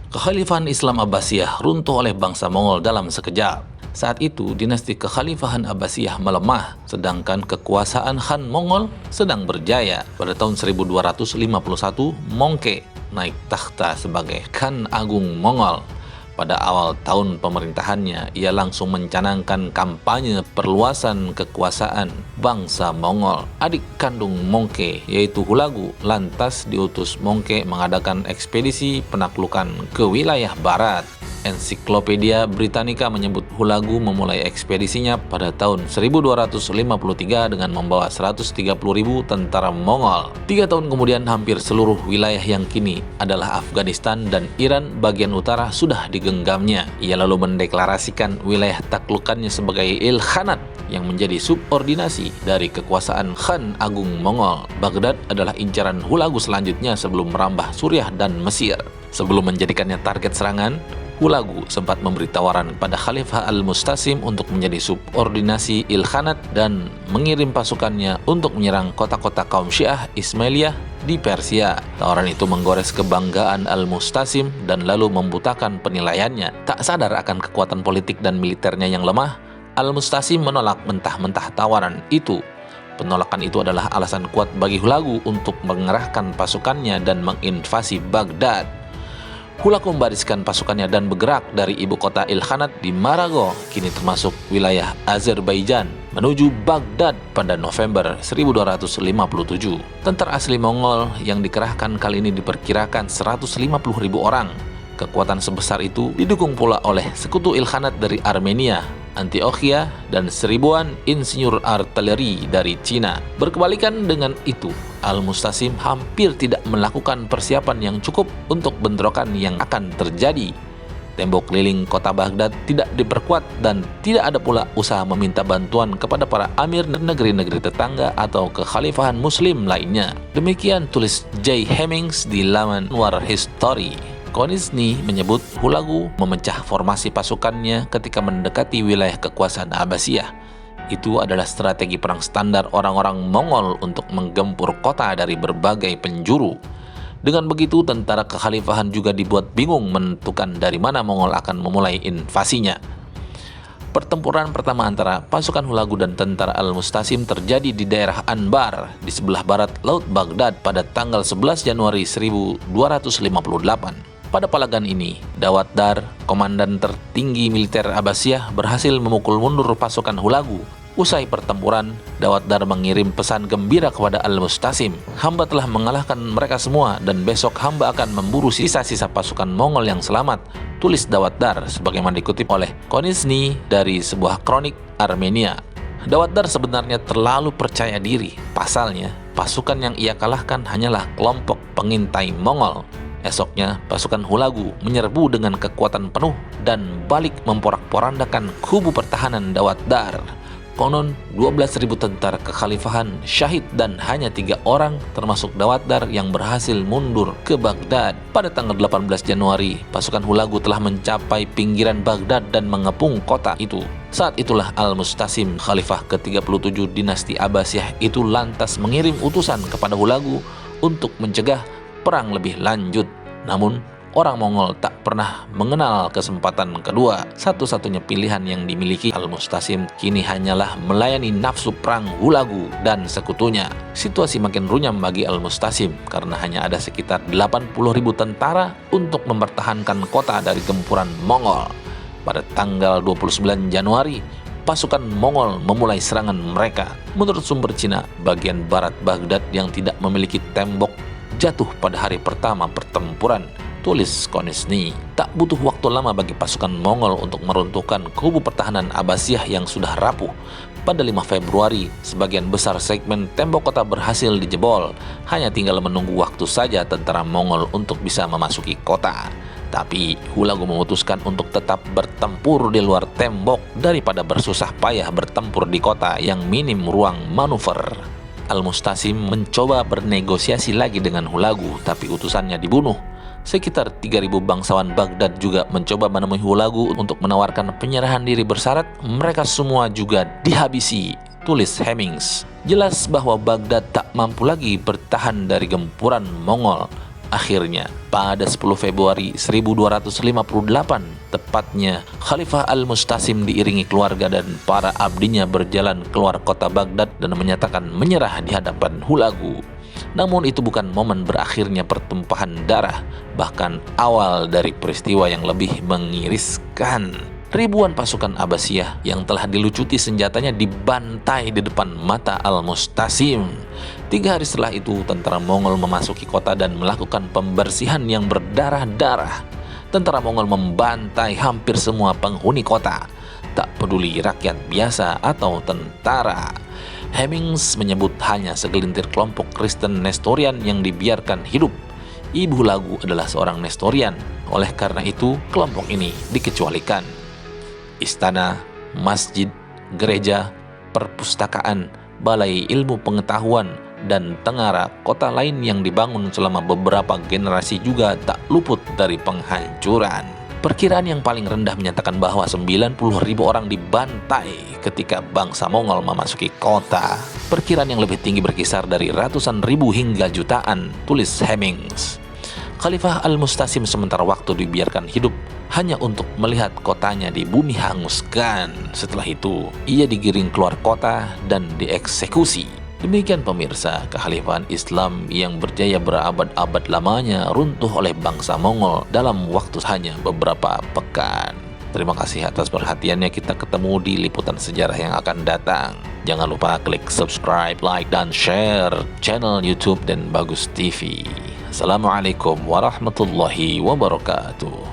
Kekhalifahan Islam Abbasiyah runtuh oleh bangsa Mongol dalam sekejap. Saat itu, dinasti Kekhalifahan Abbasiyah melemah, sedangkan kekuasaan Khan Mongol sedang berjaya. Pada tahun 1251, Mongke naik takhta sebagai Khan Agung Mongol. Pada awal tahun pemerintahannya, ia langsung mencanangkan kampanye perluasan kekuasaan bangsa Mongol. Adik kandung Mongke, yaitu Hulagu, lantas diutus Mongke mengadakan ekspedisi penaklukan ke wilayah barat. Ensiklopedia Britannica menyebut Hulagu memulai ekspedisinya pada tahun 1253 dengan membawa 130.000 tentara Mongol. 3 tahun kemudian hampir seluruh wilayah yang kini adalah Afghanistan dan Iran bagian utara sudah digenggamnya. Ia lalu mendeklarasikan wilayah taklukannya sebagai Ilkhanat yang menjadi subordinasi dari kekuasaan Khan Agung Mongol. Baghdad adalah incaran Hulagu selanjutnya sebelum merambah Suriah dan Mesir. Sebelum menjadikannya target serangan, Hulagu sempat memberi tawaran pada Khalifah Al-Mustasim untuk menjadi subordinasi Ilkhanat dan mengirim pasukannya untuk menyerang kota-kota kaum Syiah Ismailiyah di Persia. Tawaran itu menggores kebanggaan Al-Mustasim dan lalu membutakan penilaiannya. Tak sadar akan kekuatan politik dan militernya yang lemah, Al-Mustasim menolak mentah-mentah tawaran itu. Penolakan itu adalah alasan kuat bagi Hulagu untuk mengerahkan pasukannya dan menginvasi Baghdad. Hulagu membariskan pasukannya dan bergerak dari ibu kota Ilkhanat di Marago, kini termasuk wilayah Azerbaijan, menuju Baghdad pada November 1257. Tentara asli Mongol yang dikerahkan kali ini diperkirakan 150.000 orang. Kekuatan sebesar itu didukung pula oleh sekutu Ilkhanat dari Armenia, Antioquia, dan 1000-an insinyur artileri dari Cina. Berkebalikan dengan itu, Al-Mustasim hampir tidak melakukan persiapan yang cukup untuk bentrokan yang akan terjadi. Tembok keliling kota Baghdad tidak diperkuat dan tidak ada pula usaha meminta bantuan kepada para amir negeri-negeri tetangga atau kekhalifahan muslim lainnya. Demikian tulis J. Hemmings di laman War History. Konisny menyebut Hulagu memecah formasi pasukannya ketika mendekati wilayah kekuasaan Abbasiyah. Itu adalah strategi perang standar orang-orang Mongol untuk menggempur kota dari berbagai penjuru. Dengan begitu, tentara kekhalifahan juga dibuat bingung menentukan dari mana Mongol akan memulai invasinya. Pertempuran pertama antara pasukan Hulagu dan tentara Al-Mustasim terjadi di daerah Anbar di sebelah barat Laut Baghdad pada tanggal 11 Januari 1258. Pada palagan ini, Dawat Dar, komandan tertinggi militer Abbasiyah, berhasil memukul mundur pasukan Hulagu. Usai pertempuran, Dawat Dar mengirim pesan gembira kepada Al-Mustasim. Hamba telah mengalahkan mereka semua dan besok hamba akan memburu sisa-sisa pasukan Mongol yang selamat, tulis Dawat Dar sebagaimana dikutip oleh Konisny dari sebuah kronik Armenia. Dawat Dar sebenarnya terlalu percaya diri. Pasalnya, pasukan yang ia kalahkan hanyalah kelompok pengintai Mongol. Esoknya, pasukan Hulagu menyerbu dengan kekuatan penuh dan balik memporak-porandakan kubu pertahanan Dawat Dar. Konon 12.000 tentara kekhalifahan syahid dan hanya 3 orang termasuk Dawat Dar yang berhasil mundur ke Baghdad. Pada tanggal 18 Januari, pasukan Hulagu telah mencapai pinggiran Baghdad dan mengepung kota itu. Saat itulah Al-Mustasim, khalifah ke-37 dinasti Abbasiyah itu lantas mengirim utusan kepada Hulagu untuk mencegah perang lebih lanjut. Namun, orang Mongol tak pernah mengenal kesempatan kedua. Satu-satunya pilihan yang dimiliki Al-Mustasim kini hanyalah melayani nafsu perang Hulagu dan sekutunya. Situasi makin runyam bagi Al-Mustasim karena hanya ada sekitar 80.000 tentara untuk mempertahankan kota dari gempuran Mongol. Pada tanggal 29 Januari, pasukan Mongol memulai serangan mereka. Menurut sumber Cina, bagian barat Baghdad yang tidak memiliki tembok jatuh pada hari pertama pertempuran, tulis Konisny. Tak butuh waktu lama bagi pasukan Mongol untuk meruntuhkan kubu pertahanan Abbasiyah yang sudah rapuh. Pada 5 Februari, sebagian besar segmen tembok kota berhasil dijebol. Hanya tinggal menunggu waktu saja tentara Mongol untuk bisa memasuki kota. Tapi Hulagu memutuskan untuk tetap bertempur di luar tembok daripada bersusah payah bertempur di kota yang minim ruang manuver. Al-Mustasim mencoba bernegosiasi lagi dengan Hulagu, tapi utusannya dibunuh. Sekitar 3.000 bangsawan Baghdad juga mencoba menemui Hulagu untuk menawarkan penyerahan diri bersyarat. Mereka semua juga dihabisi, tulis Hemmings. Jelas bahwa Baghdad tak mampu lagi bertahan dari gempuran Mongol. Akhirnya, pada 10 Februari 1258, tepatnya Khalifah Al-Mustasim diiringi keluarga dan para abdinya berjalan keluar kota Baghdad dan menyatakan menyerah di hadapan Hulagu. Namun itu bukan momen berakhirnya pertumpahan darah, bahkan awal dari peristiwa yang lebih mengiriskan. Ribuan pasukan Abbasiyah yang telah dilucuti senjatanya dibantai di depan mata Al-Mustasim. 3 hari setelah itu, tentara Mongol memasuki kota dan melakukan pembersihan yang berdarah-darah. Tentara Mongol membantai hampir semua penghuni kota, tak peduli rakyat biasa atau tentara. Hemmings menyebut hanya segelintir kelompok Kristen Nestorian yang dibiarkan hidup. Ibu Lagu adalah seorang Nestorian, oleh karena itu kelompok ini dikecualikan. Istana, masjid, gereja, perpustakaan, balai ilmu pengetahuan, dan tengara kota lain yang dibangun selama beberapa generasi juga tak luput dari penghancuran. Perkiraan yang paling rendah menyatakan bahwa 90.000 orang dibantai ketika bangsa Mongol memasuki kota. Perkiraan yang lebih tinggi berkisar dari ratusan ribu hingga jutaan, tulis Hemmings. Khalifah Al-Mustasim sementara waktu dibiarkan hidup hanya untuk melihat kotanya di bumi hanguskan. Setelah itu, ia digiring keluar kota dan dieksekusi. Demikian pemirsa, kekhalifahan Islam yang berjaya berabad-abad lamanya runtuh oleh bangsa Mongol dalam waktu hanya beberapa pekan. Terima kasih atas perhatiannya. Kita ketemu di liputan sejarah yang akan datang. Jangan lupa klik subscribe, like, dan share channel YouTube Dan Bagus TV. Assalamualaikum warahmatullahi wabarakatuh.